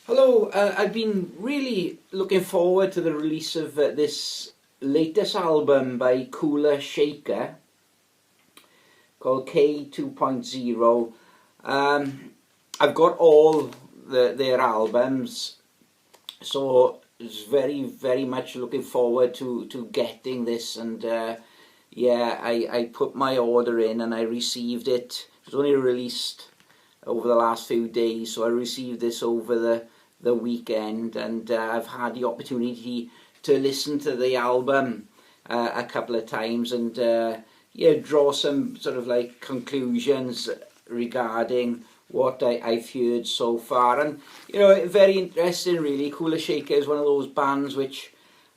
Hello, I've been really looking forward to the release of this latest album by Kula Shaker called K2.0. I've got all their albums, so it's very much looking forward to getting this. And yeah, I put my order in and I received it. It was only released over the last few days, so I received this over the weekend, and I've had the opportunity to listen to the album a couple of times, and yeah, draw some sort of like conclusions regarding what I've heard so far. And you know, very interesting really. Kula Shaker is one of those bands which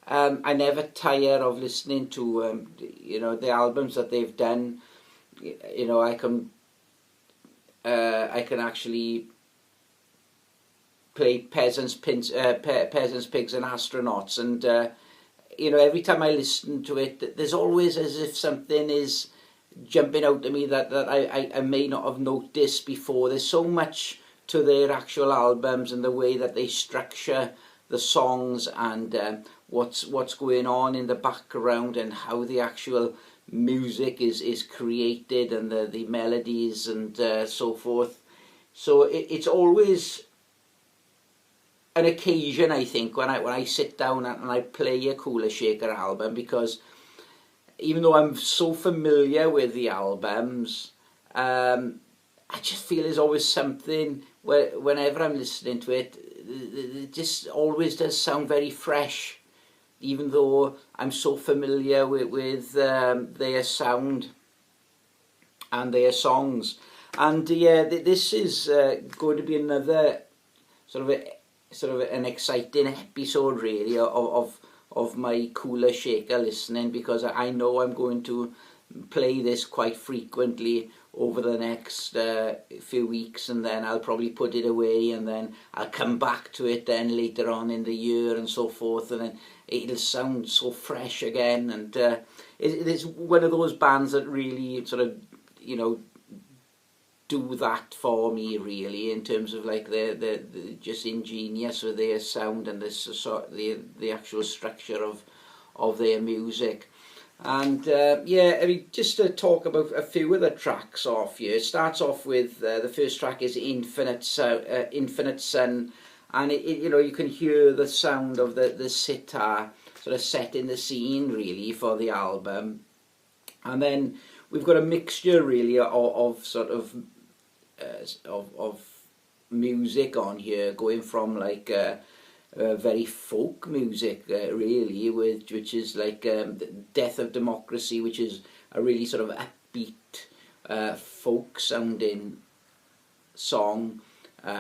I never tire of listening to. You know, the albums that they've done, you know, I can actually play peasants, pigs and astronauts, and you know, every time I listen to it, there's always as if something is jumping out at me that I may not have noticed before. There's so much to their actual albums and the way that they structure the songs, and what's going on in the background, and how the actual music is created, and the melodies and so forth. So it's always an occasion, I think, when I sit down and I play a Kula Shaker album, because even though I'm so familiar with the albums, I just feel there's always something where whenever I'm listening to it, it just always does sound very fresh, even though I'm so familiar with their sound and their songs. And yeah, this is going to be another sort of an exciting episode really of my Kula Shaker listening, because I know I'm going to play this quite frequently over the next few weeks, and then I'll probably put it away, and then I'll come back to it then later on in the year and so forth, and then it'll sound so fresh again. And it's one of those bands that really sort of, you know, do that for me really, in terms of like the just ingenious with their sound and the actual structure of their music. And yeah, I mean, just to talk about a few of the tracks off here. It starts off with the first track is Infinite Sun, and it, you know, you can hear the sound of the sitar sort of setting the scene really for the album. And then we've got a mixture really of sort of music on here, going from like very folk music really, which is like Death of Democracy, which is a really sort of upbeat folk sounding song,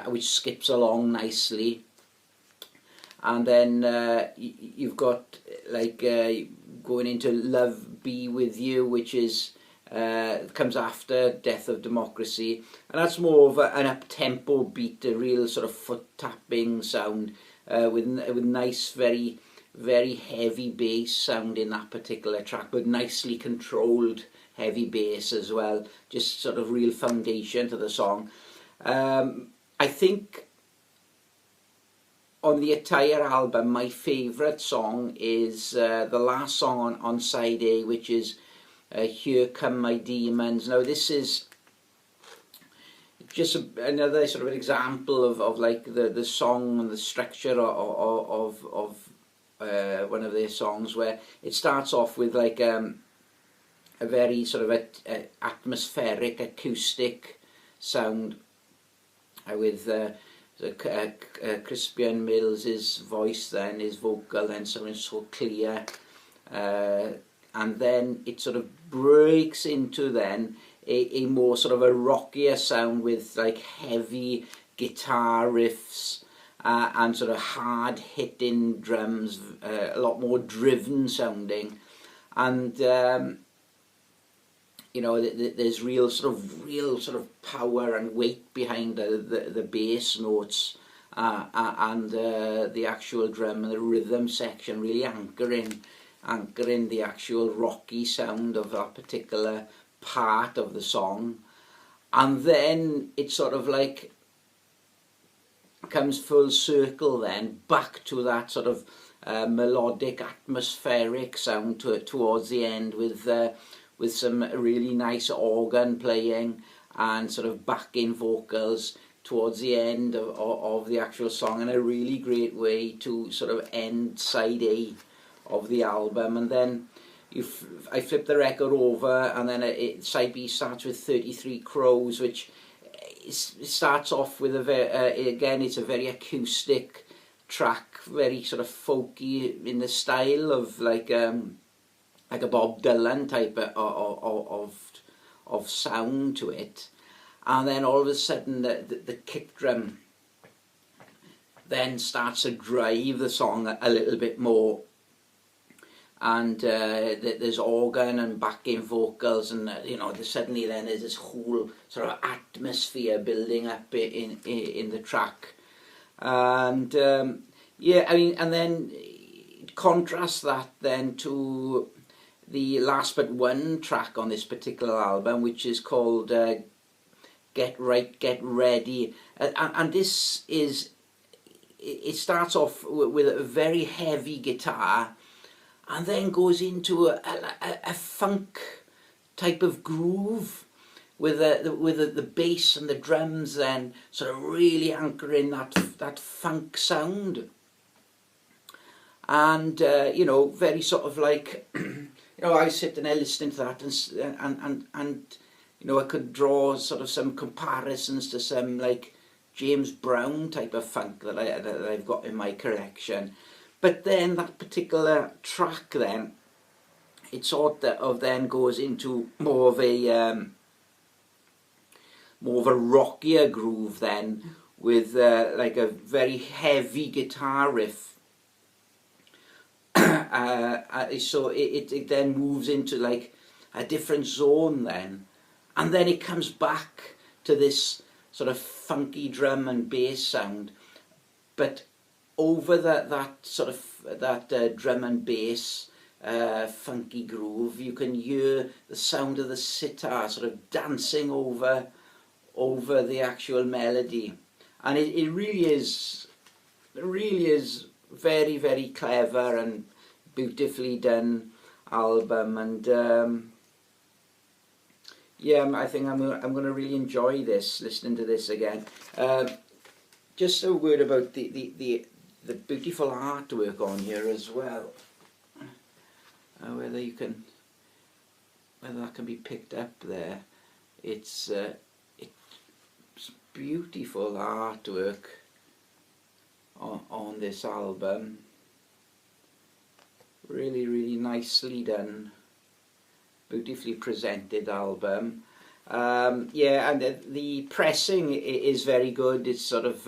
which skips along nicely. And then you've got like going into Love Be With You, which is comes after Death of Democracy, and that's more of an up-tempo beat, a real sort of foot-tapping sound, with nice, very heavy bass sound in that particular track, but nicely controlled heavy bass as well, just sort of real foundation to the song. I think on the entire album, my favourite song is the last song on side A, which is Here Come My Demons. Now this is just another sort of an example of like the song and the structure of one of their songs, where it starts off with like a very sort of a atmospheric acoustic sound, with Crispian Mills's voice, then his vocal, then something so clear, and then it sort of breaks into then a more sort of a rockier sound with like heavy guitar riffs, and sort of hard hitting drums, a lot more driven sounding, and you know, there's real sort of power and weight behind the bass notes, and the actual drum and the rhythm section really anchoring the actual rocky sound of that particular part of the song. And then it sort of like comes full circle then back to that sort of melodic, atmospheric sound towards the end, with some really nice organ playing and sort of backing vocals towards the end of the actual song, and a really great way to sort of end side A of the album. And then I flip the record over, and then side B starts with 33 Crows, which it starts off with again, it's a very acoustic track, very sort of folky in the style of like a Bob Dylan type of sound to it. And then all of a sudden the kick drum then starts to drive the song a little bit more, and there's organ and backing vocals, and suddenly then there's this whole sort of atmosphere building up in the track. And yeah, I mean, and then contrast that then to the last but one track on this particular album, which is called Get Right, Get Ready. And this is, it starts off with a very heavy guitar, and then goes into a funk type of groove, with the bass and the drums then sort of really anchoring that funk sound. And very sort of like I was sitting there listening to that, and I could draw sort of some comparisons to some like James Brown type of funk that I've got in my collection. But then that particular track then, it sort of then goes into more of a rockier groove then, with like a very heavy guitar riff. So it then moves into like a different zone then, and then it comes back to this sort of funky drum and bass sound, but over that sort of drum and bass funky groove, you can hear the sound of the sitar sort of dancing over the actual melody, and it really is very, very clever and beautifully done album. And yeah, I think I'm going to really enjoy this, listening to this again. Just a word about the beautiful artwork on here as well. Whether that can be picked up there. It's beautiful artwork on this album. Really, really nicely done, beautifully presented album. Yeah, and the pressing is very good. It's sort of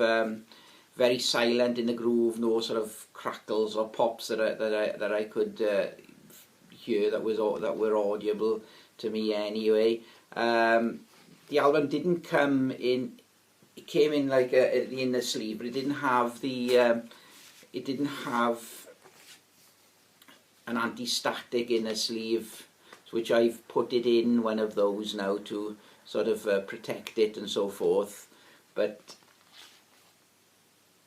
very silent in the groove, no sort of crackles or pops that I could hear that were audible to me anyway. The album didn't come in. It came in like the inner sleeve, but it didn't have the. It didn't have an anti-static inner sleeve, which I've put it in one of those now to sort of protect it and so forth. But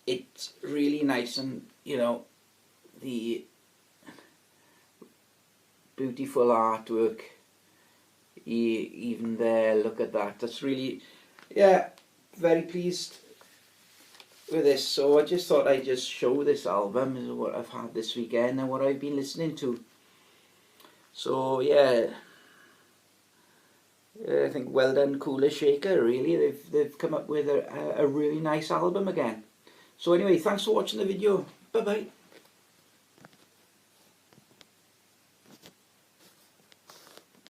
it's really nice, and the beautiful artwork even there. Look at that. That's really, yeah, very pleased with this. So I just thought I'd just show this album, is what I've had this weekend and what I've been listening to. So yeah, I think well done, Kula Shaker. Really, they've come up with a really nice album again. So anyway, thanks for watching the video. Bye bye.